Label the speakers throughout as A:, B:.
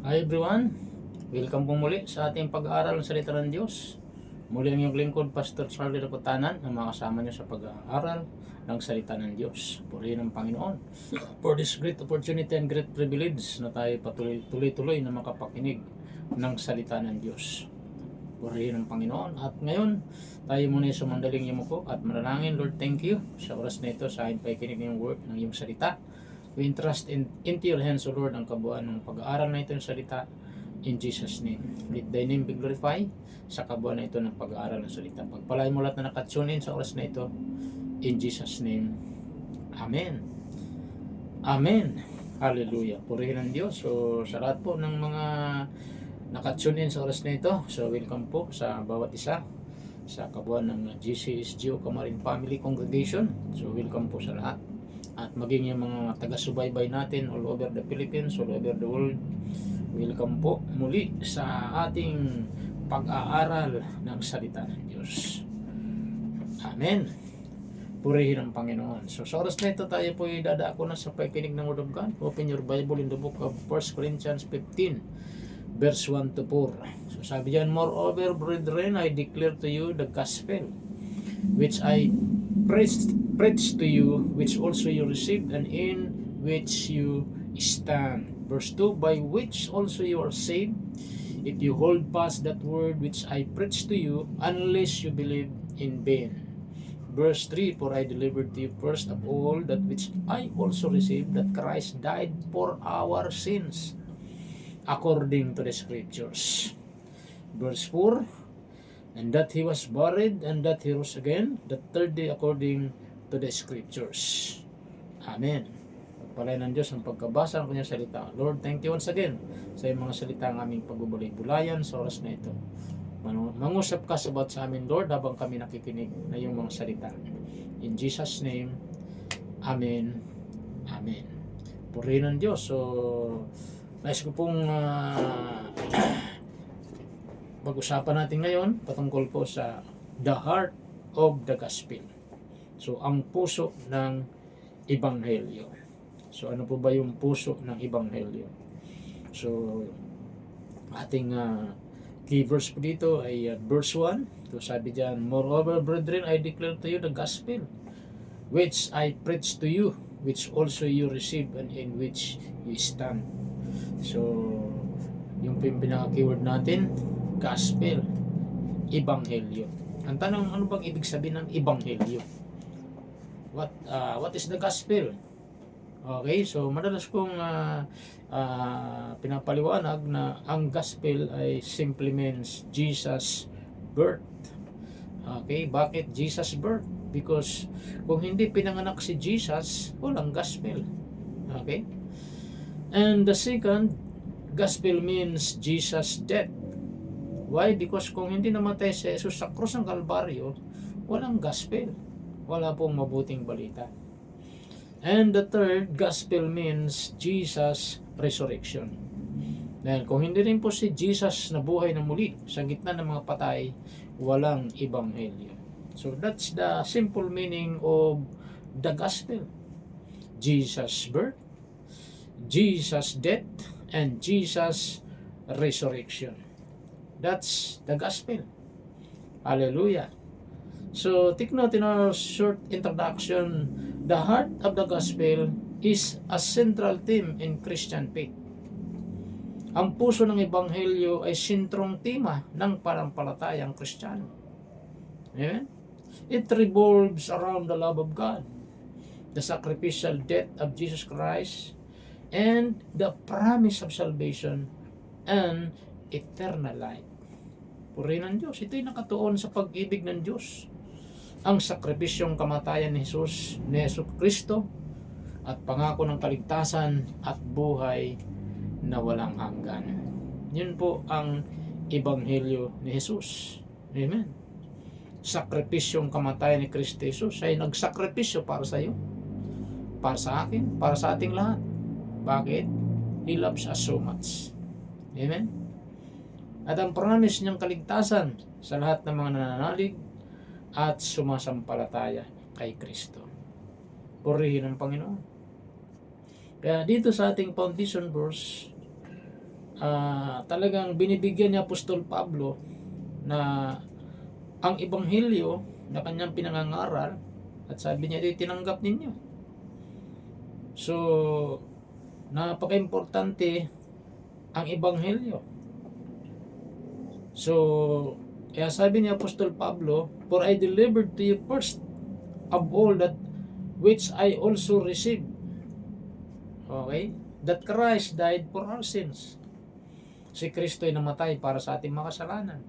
A: Hi everyone, welcome po muli sa ating pag-aaral ng salita ng Diyos. Muli ang iyong lingkod, Pastor Charlie Rakutanan, ang makasama niyo sa pag-aaral ng salita ng Diyos. Purihin ang Panginoon for this great opportunity and great privilege na tayo tuloy-tuloy na makapakinig ng salita ng Diyos. Purihin ang Panginoon. At ngayon, tayo muna sa mandaling yumuko at manalangin. Lord, thank you sa oras na ito sa aking pakikinig ng word ng iyong salita. We entrust into your hands, O Lord, ang kabuuan ng pag-aaral na ito ng salita. In Jesus' name. Let thy name be glorified sa kabuuan na ito ng pag-aaral ng salita. Pagpalain mo lahat na nakatune in sa oras na ito. In Jesus' name. Amen. Amen. Hallelujah. Purihin ang Diyos. So, sa lahat po ng mga nakatune in sa oras na ito, so welcome po sa bawat isa sa kabuuan ng GCSGO Camarin Family Congregation. So, welcome po sa lahat. At maging yung mga taga-subaybay natin all over the Philippines, all over the world, welcome po muli sa ating pag-aaral ng salita ng Diyos. Amen. Purihin ang Panginoon. So sa oras na ito tayo po dadako na sa pakikinig ng Word of God. Open your Bible in the book of 1 Corinthians 15 verse 1 to 4. So sabi diyan, moreover, brethren, I declare to you the gospel which I preached to you, which also you received, and in which you stand. Verse 2, by which also you are saved, if you hold fast that word which I preached to you, unless you believe in vain. Verse 3, for I delivered to you first of all that which I also received, that Christ died for our sins, according to the Scriptures. Verse 4, and that he was buried, and that he rose again the third day according to the Scriptures. Amen. Pagpalain ng Diyos ang pagkabasa ng kanyang salita. Lord, thank you once again sa iyong mga salita ng aming pagbubulay-bulayan sa oras na ito. Mangusap ka sabat sa amin, Lord, habang kami nakikinig na iyong mga salita. In Jesus' name, Amen. Amen. Purihin ng Diyos. So, nais ko pong pag-usapan natin ngayon patungkol po sa the heart of the gospel. So, ang puso ng Ebanghelyo. So, ano po ba yung puso ng Ebanghelyo? So, ating key verse po dito ay verse 1. So, sabi diyan, moreover, brethren, I declare to you the gospel which I preached to you, which also you received, and in which you stand. So, yung pinaka-keyword natin, gospel, Ebanghelyo. Ang tanong, ano bang ibig sabihin ng Ebanghelyo? What is the gospel? Okay, so madalas kong pinapaliwanag na ang gospel ay simply means Jesus birth. Okay, bakit Jesus birth? Because kung hindi pinanganak si Jesus, walang gospel. Okay? And the second, gospel means Jesus death. Why? Because kung hindi namatay si Jesus sa krus ng Kalbaryo, walang gospel. Wala pong mabuting balita. And the third, gospel means Jesus resurrection. Dahil kung hindi rin po si Jesus na buhay na muli sa gitna ng mga patay, walang ebanghelyo. So that's the simple meaning of the gospel. Jesus birth, Jesus death, and Jesus resurrection. That's the gospel. Hallelujah. So, take note in our short introduction, the heart of the gospel is a central theme in Christian faith. Ang puso ng Ebanghelyo ay sentrong tema ng panampalatayang Kristiyano. Amen? It revolves around the love of God, the sacrificial death of Jesus Christ, and the promise of salvation and eternal life. Purihin ng Diyos. Ito'y nakatuon sa pag-ibig ng Diyos. Ang sakripisyong kamatayan ni Jesus Kristo at pangako ng kaligtasan at buhay na walang hanggan. Yun po ang Ebanghelyo ni Jesus. Amen. Sakripisyong kamatayan ni Kristo Jesus ay nagsakripisyo para sa iyo, para sa akin, para sa ating lahat. Bakit? He loves us so much. Amen. At ang promise niyang kaligtasan sa lahat ng mga nananalig at sumasampalataya kay Kristo. Purihin ang Panginoon. Kaya dito sa ating foundation verse, talagang binibigyan ni Apostol Pablo na ang ebanghelyo na kanyang pinangangaral, at sabi niya, tinanggap ninyo. So, napaka-importante ang ebanghelyo. So, kaya sabi ni Apostol Pablo, "For I delivered to you first of all that which I also received." Okay? That Christ died for our sins. Si Kristo ay namatay para sa ating makasalanan.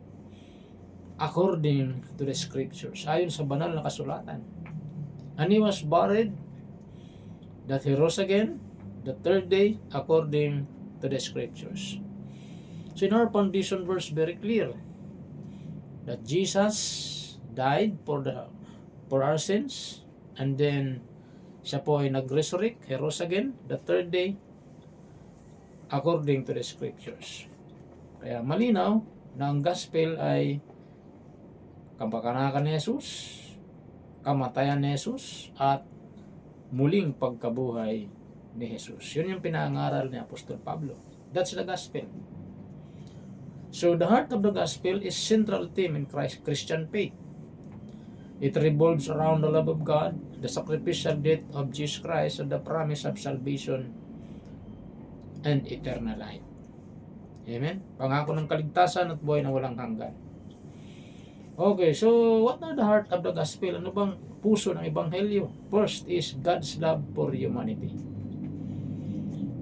A: According to the scriptures. Ayon sa banal na kasulatan. And He was buried, that He rose again, the third day, according to the scriptures. So in our foundation verse, very clear that Jesus died for our sins, and then siya po ay nag-resurrect, He rose again, the third day, according to the scriptures. Kaya malinaw na ang gospel ay kapanganakan ni Jesus, kamatayan ni Jesus, at muling pagkabuhay ni Jesus. Yun yung pinangaral ni Apostol Pablo. That's the gospel. So the heart of the gospel is central theme in Christian faith. It revolves around the love of God, the sacrificial death of Jesus Christ, and the promise of salvation and eternal life. Amen? Pangako ng kaligtasan at buhay na walang hanggan. Okay, so what are the heart of the gospel? Ano bang puso ng ebanghelyo? First is God's love for humanity.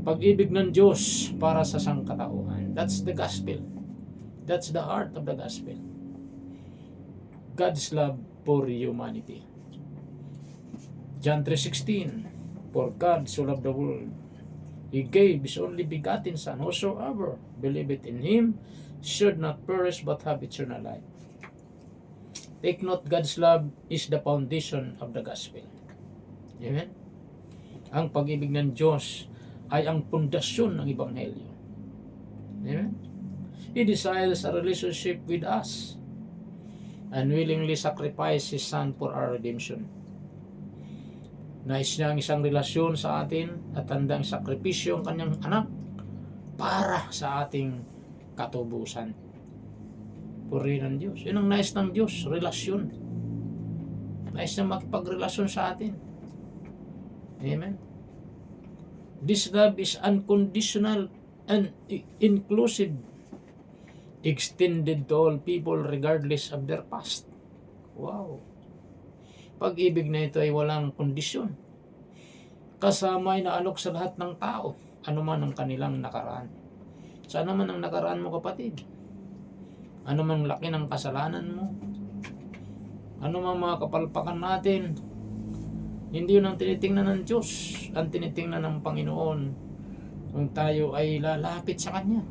A: Pag-ibig ng Diyos para sa sangkatauhan. That's the gospel. That's the heart of the gospel. God's love for humanity. John 3:16, "For God so loved the world, He gave His only begotten Son, whosoever believeth in Him should not perish but have eternal life." Take note, God's love is the foundation of the gospel. Amen? Ang pag-ibig ng Diyos ay ang pundasyon ng ebanghelyo. Amen? He desires a relationship with us and willingly sacrificed His Son for our redemption. Nais niya ang isang relasyon sa atin at handang sakripisyo ang kanyang anak para sa ating katubusan. Purihin ng Diyos. Yun ang nais ng Diyos, relasyon. Nais niya makipagrelasyon sa atin. Amen? This love is unconditional and inclusive, extended to all people regardless of their past. Wow! Pag-ibig na ito ay walang kondisyon. Kasama ay naalok sa lahat ng tao, anuman ang kanilang nakaraan. Saan naman ang nakaraan mo, kapatid? Ano man laki ng kasalanan mo, ano man mga kapalpakan natin, hindi yun ang tinitingnan ng Diyos. Ang tinitingnan ng Panginoon kung tayo ay lalapit sa Kanya,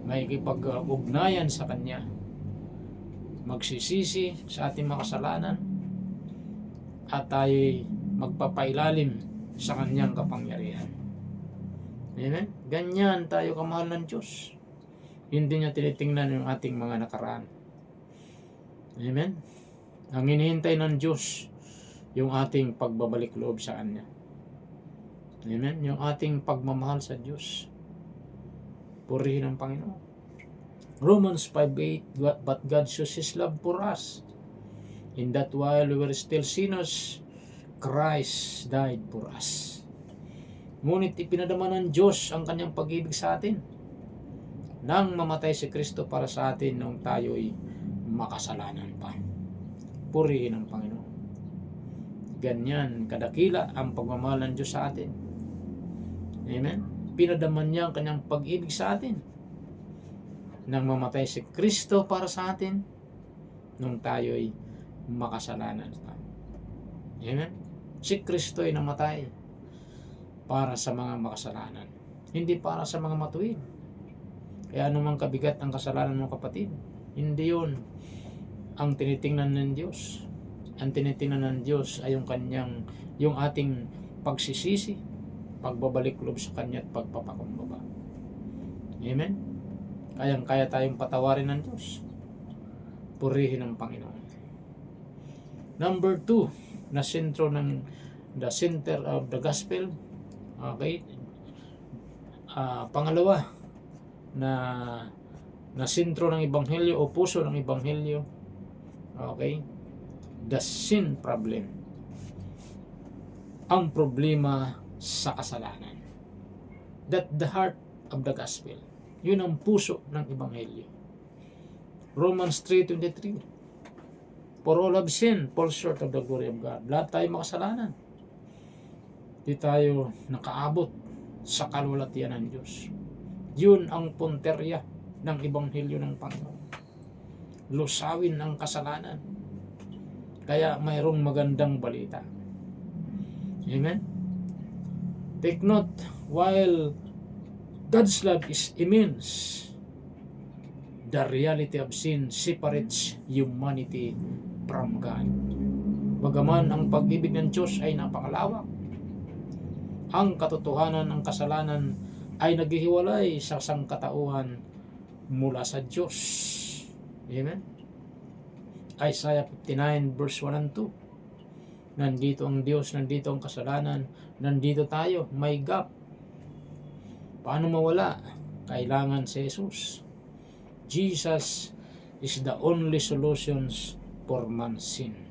A: may kipag-ugnayan sa Kanya, magsisisi sa ating mga kasalanan, at tayo'y magpapailalim sa Kanyang kapangyarihan. Amen? Ganyan tayo kamahal ng Diyos. Hindi niya tinitingnan yung ating mga nakaraan. Amen? Ang hinihintay ng Diyos, yung ating pagbabalik loob sa Kanya. Amen? Yung ating pagmamahal sa Diyos. Purihin ang Panginoon. Romans 5:8, "But God shows His love for us, in that while we were still sinners, Christ died for us." Ngunit ipinadama ng Diyos ang Kanyang pag-ibig sa atin nang mamatay si Kristo para sa atin nung tayo'y makasalanan pa. Purihin ang Panginoon. Ganyan kadakila ang pagmamahal ng Diyos sa atin. Amen? Pinadaman niya ang Kanyang pag-ibig sa atin nang mamatay si Kristo para sa atin nung tayo'y makasalanan pa. Amen? Si Kristo ay namatay para sa mga makasalanan, hindi para sa mga matuwid. Kaya anumang kabigat ang kasalanan mo, kapatid, hindi yun ang tinitingnan ng Diyos. Ang tinitingnan ng Diyos ay yung ating pagsisisi, pagbabalik loob sa Kanya at pagpapakumbaba. Amen? Kayang-kaya tayong patawarin ng Diyos. Purihin ang Panginoon. Number 2, na sentro ng the center of the gospel. Okay? Pangalawa, na sentro ng ebanghelyo o puso ng ebanghelyo. Okay? The sin problem. Ang problema sa kasalanan. That the heart of the gospel. Yun ang puso ng ebanghelyo. Romans 3:23. For all have sinned, fall short of the glory of God. Lahat tayo makasalanan. Di tayo nakaabot sa kalwalatian ng Diyos. Yun ang punterya ng ebanghelyo ng Panginoon. Lusawin ang kasalanan. Kaya mayroong magandang balita. Amen? Take note, while God's love is immense, the reality of sin separates humanity from God. Bagaman ang pag-ibig ng Diyos ay napakalawak, ang katotohanan ng kasalanan ay naghihiwalay sa sangkatauhan mula sa Diyos. Amen? Isaiah 59 verse 1 and 2. Nandito ang Diyos, nandito ang kasalanan, nandito tayo, may gap. Paano mawala? Kailangan si Jesus. Jesus is the only solutions for man's sin.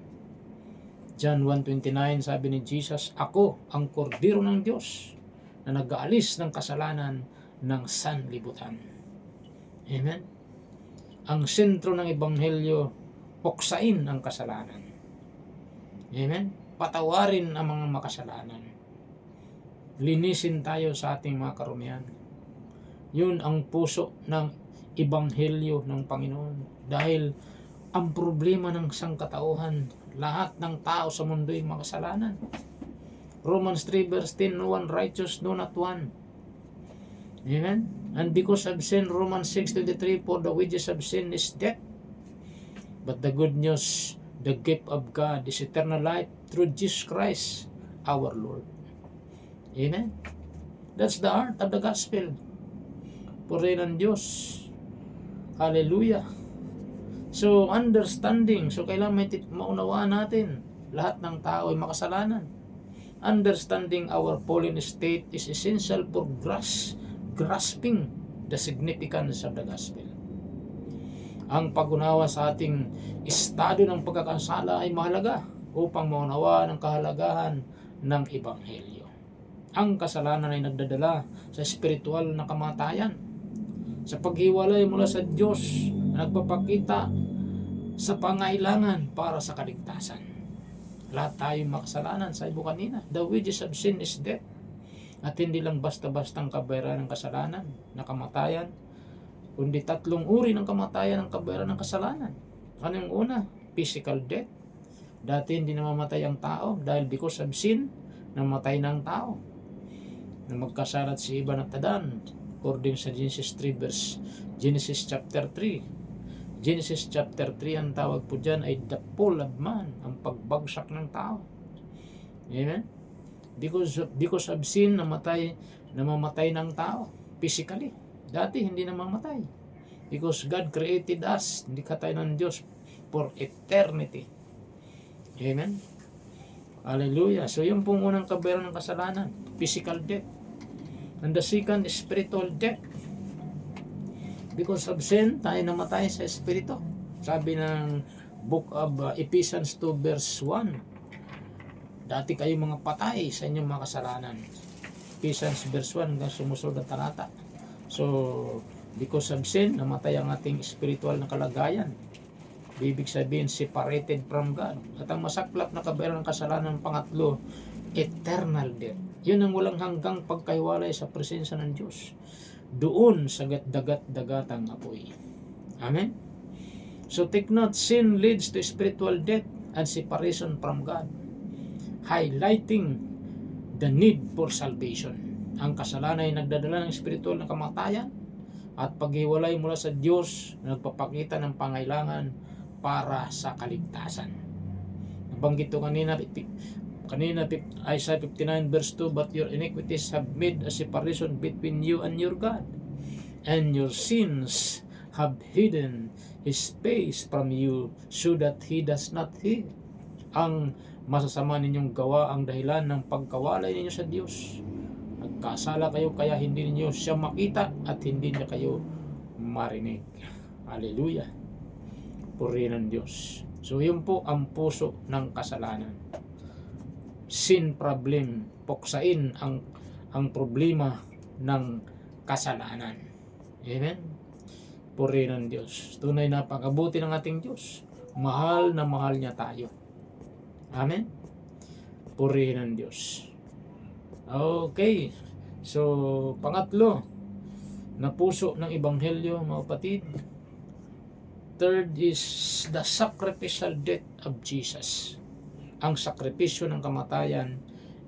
A: John 1:29, sabi ni Jesus, ako ang kordero ng Diyos na nag-aalis ng kasalanan ng sanlibutan. Amen? Ang sentro ng ebanghelyo, puksain ang kasalanan. Amen? Patawarin ang mga makasalanan. Linisin tayo sa ating mga karumihan. Yun ang puso ng ebanghelyo ng Panginoon. Dahil ang problema ng sangkatauhan, lahat ng tao sa mundo ay makasalanan. Romans 3 verse 10, no one righteous, no not one. Amen? And because of sin, Romans 6:23, for the wages of sin is death. But the good news, the gift of God is eternal life through Jesus Christ, our Lord. Amen? That's the heart of the gospel. Purihin ang Diyos. Hallelujah. So, understanding. So, kailangan maunawaan natin. Lahat ng tao ay makasalanan. Understanding our fallen state is essential for grasping the significance of the gospel. Ang pag-unawa sa ating estado ng pagkakasala ay mahalaga upang maunawaan ang kahalagahan ng ebanghelyo. Ang kasalanan ay nagdadala sa espiritual na kamatayan, sa paghiwalay mula sa Diyos na nagpapakita sa pangailangan para sa kaligtasan. Lahat tayo makasalanan, sabi ko kanina, the wages of sin is death. At hindi lang basta-bastang kabayaran ng kasalanan, na kamatayan, kundi tatlong uri ng kamatayan ng kabayaran ng kasalanan. Ano yung una? Physical death. Dati hindi namamatay ang tao dahil because of sin, namatay na ang tao. Na magkasalat si Iban at Adan, according sa Genesis chapter 3. Genesis chapter 3, ang tawag po dyan ay the fall of man, ang pagbagsak ng tao. Amen? Because of sin, namamatay ng tao physically. Dati hindi namamatay. Because God created us, hindi ka tayo ng Diyos, for eternity. Amen? Hallelujah. So yung pong unang kabayaran ng kasalanan, physical death. And the second, spiritual death. Because of sin, tayo namatay sa espiritu. Sabi ng book of Ephesians 2 verse 1, dati kayo mga patay sa inyong mga kasalanan. Ephesians verse 1 hanggang sumusunod na talata. So, because of sin, namatay ang ating spiritual na kalagayan. Ibig sabihin, separated from God. At ang masaklap na kabayaran ng kasalanan ng pangatlo, eternal death. Yun ang walang hanggang pagkaiwalay sa presensya ng Diyos. Doon sa dagat-dagatang apoy. Amen? So take note, sin leads to spiritual death and separation from God, highlighting the need for salvation. Ang kasalanan ay nagdadala ng spiritual na kamatayan at paghiwalay mula sa Diyos na nagpapakita ng pangailangan para sa kaligtasan. Nabanggit ito kanina, Isaiah 59 verse 2, but your iniquities have made a separation between you and your God, and your sins have hidden His face from you so that He does not hear. Ang masasama ninyong gawa ang dahilan ng pagkawalay ninyo sa Diyos. Nagkasala kayo kaya hindi niyo siya makita at hindi niya kayo marinig. Hallelujah. Purihin ng Diyos. So yun po ang puso ng kasalanan. Sin problem. Puksain ang problema ng kasalanan. Amen. Purihin ng Diyos. Tunay na pag-abuti ng ating Diyos. Mahal na mahal niya tayo. Amen. Purihin ng Diyos. Okay. So, pangatlo, na puso ng Ebanghelyo, mga kapatid. Third is the sacrificial death of Jesus. Ang sakripisyo ng kamatayan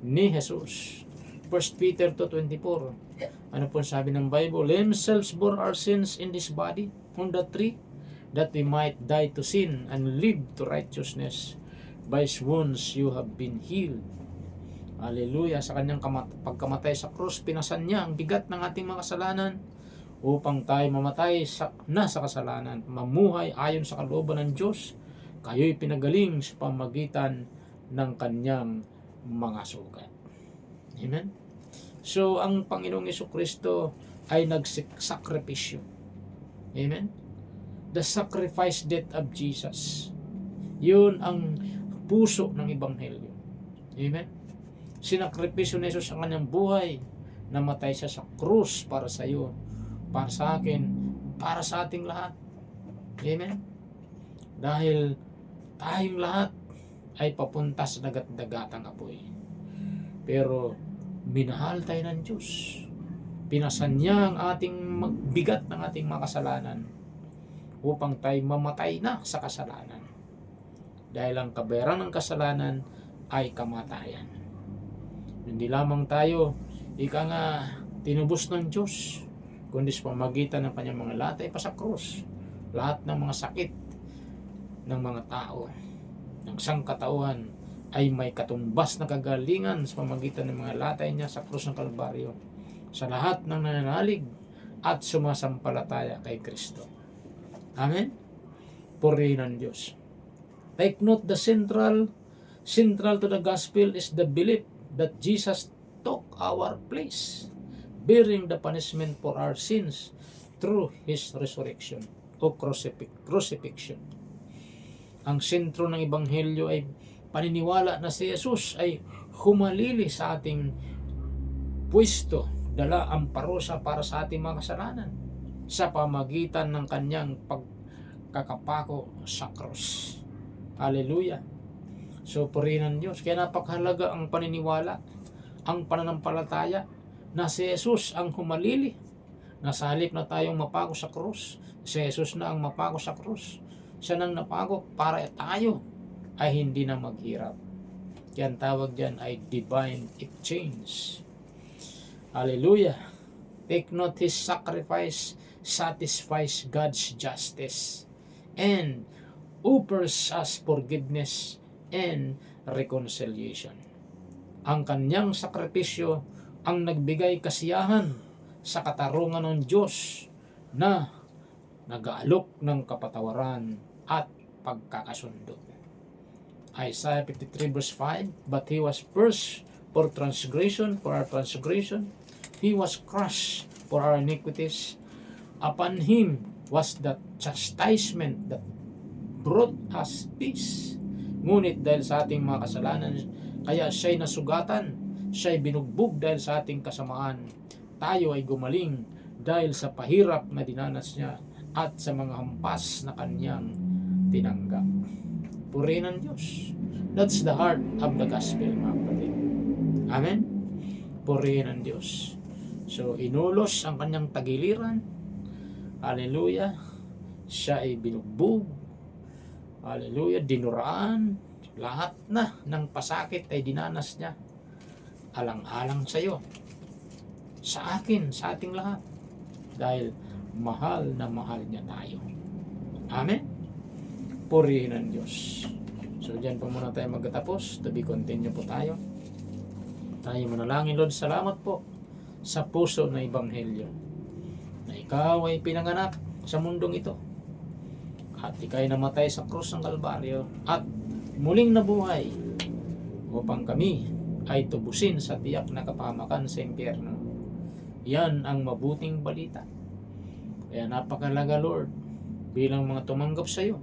A: ni Jesus. 1 Peter 2:24. Ano po sabi ng Bible? Himself bore our sins in this body on the tree, that we might die to sin and live to righteousness. By his wounds you have been healed. Hallelujah. Sa kanyang pagkamatay sa krus, pinasan niya ang bigat ng ating mga kasalanan upang tayo mamatay sa kasalanan, mamuhay ayon sa kalooban ng Diyos. Kayo'y pinagaling sa pamagitan ng kanyang mga sugat. Amen. So, ang Panginoong Jesucristo ay nagsakripisyo. Amen. The sacrifice death of Jesus. Yun ang puso ng Ebanghelyo. Amen. Sinakripisyo ni Jesus ang kanyang buhay. Namatay siya sa krus para sa iyo, para sa akin, para sa ating lahat. Amen. Dahil tayong lahat ay papunta sa dagat-dagatang apoy. Pero minahal tayo ng Diyos. Pinasan niya ang ating bigat ng ating mga kasalanan upang tayo mamatay na sa kasalanan. Dahil ang kabayaran ng kasalanan ay kamatayan. Hindi lamang tayo tinubos ng Diyos, kundi sa pamagitan ng kanyang mga latay pa sa krus. Lahat ng mga sakit ng mga tao, ng sangkatauhan, ay may katumbas na kagalingan sa pamagitan ng mga latay niya sa krus ng Kalbaryo. Sa lahat ng nananalig at sumasampalataya kay Kristo. Amen? Purihin ng Diyos. Take note, the central to the gospel is the belief that Jesus took our place, bearing the punishment for our sins through His resurrection o crucifixion. Ang sentro ng Ebanghelyo ay paniniwala na si Jesus ay humalili sa ating pwesto, dala ang parusa para sa ating mga kasalanan sa pamagitan ng kanyang pagkakapako sa krus. Hallelujah. So, purihin ng Diyos. Kaya napakahalaga ang paniniwala, ang pananampalataya na si Jesus ang humalili. Nasa halip na tayong mapako sa krus, si Jesus na ang mapako sa krus. Siya nang napako para tayo ay hindi na maghirap. Kaya ang tawag dyan ay divine exchange. Hallelujah. Take note, His sacrifice satisfies God's justice and offers us forgiveness and reconciliation. Ang kanyang sakripisyo ang nagbigay kasiyahan sa katarungan ng Diyos na nag-aalok ng kapatawaran at pagkakasundo. Isaiah 53 verse 5, but He was pierced for transgression, for our transgression. He was crushed for our iniquities. Upon Him was the chastisement that brought us peace. Ngunit dahil sa ating mga kasalanan, kaya siya'y nasugatan, siya'y binugbog dahil sa ating kasamaan. Tayo ay gumaling dahil sa pahirap na dinanas niya at sa mga hampas na kanyang tinanggap. Purihin ng Diyos. That's the heart of the gospel, mga kapatid. Amen? Purihin ng Diyos. So, inulos ang kanyang tagiliran. Hallelujah. Siya ay binugbog. Hallelujah, dinuraan, lahat na ng pasakit ay dinanas niya. Alang-alang sa iyo, sa akin, sa ating lahat. Dahil mahal na mahal niya tayo. Amen? Purihin ng Diyos. So, dyan po muna tayo magtatapos. To be continue po tayo. Tayo manalangin, Lord, salamat po sa puso na Ebanghelyo. Na ikaw ay pinanganak sa mundong ito. At ika'y namatay sa krus ng Kalbaryo at muling nabuhay upang kami ay tubusin sa tiyak na kapahamakan sa impyerno. Yan ang mabuting balita. Kaya napakalaga, Lord, bilang mga tumanggap sa iyo,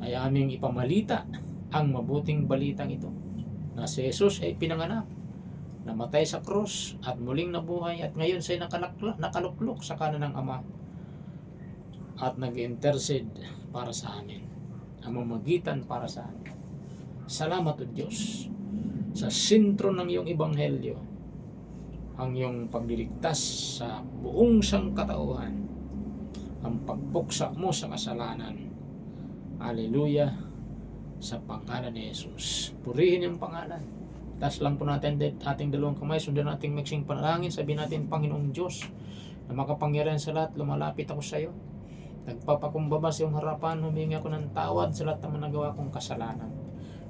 A: ay aming ipamalita ang mabuting balitang ito, na si Jesus ay pinanganak, namatay sa krus at muling nabuhay, at ngayon siya'y nakaluklok sa kanan ng Ama at nag-intercede para sa amin, ang mamagitan para sa amin. Salamat o Diyos sa sentro ng iyong ebanghelyo, ang iyong pagliligtas sa buong sangkatauhan, ang pagpuksa mo sa kasalanan. Hallelujah, sa pangalan ni Jesus. Purihin yung pangalan. Taas lang po natin ating dalawang kamay, sundan nating mixing panalangin, sabihin natin, Panginoong Diyos na makapangyarihan sa lahat, lumalapit ako sa iyo. Nagpapakumbaba sa iyong harapan, humingi ako ng tawad sa lahat ng nagawa kong kasalanan.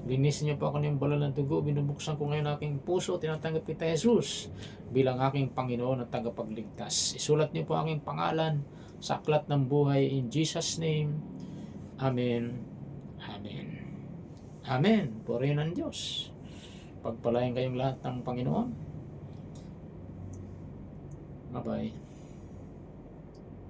A: Linisin niyo po ako ng banal na dugo, binubuksan ko ngayon aking puso, tinatanggap kita Jesus bilang aking Panginoon at tagapagligtas. Isulat niyo po aking pangalan sa aklat ng buhay, in Jesus' name. Amen. Amen. Amen. Purihin ang Diyos. Pagpalain kayong lahat ng Panginoon. Bye-bye.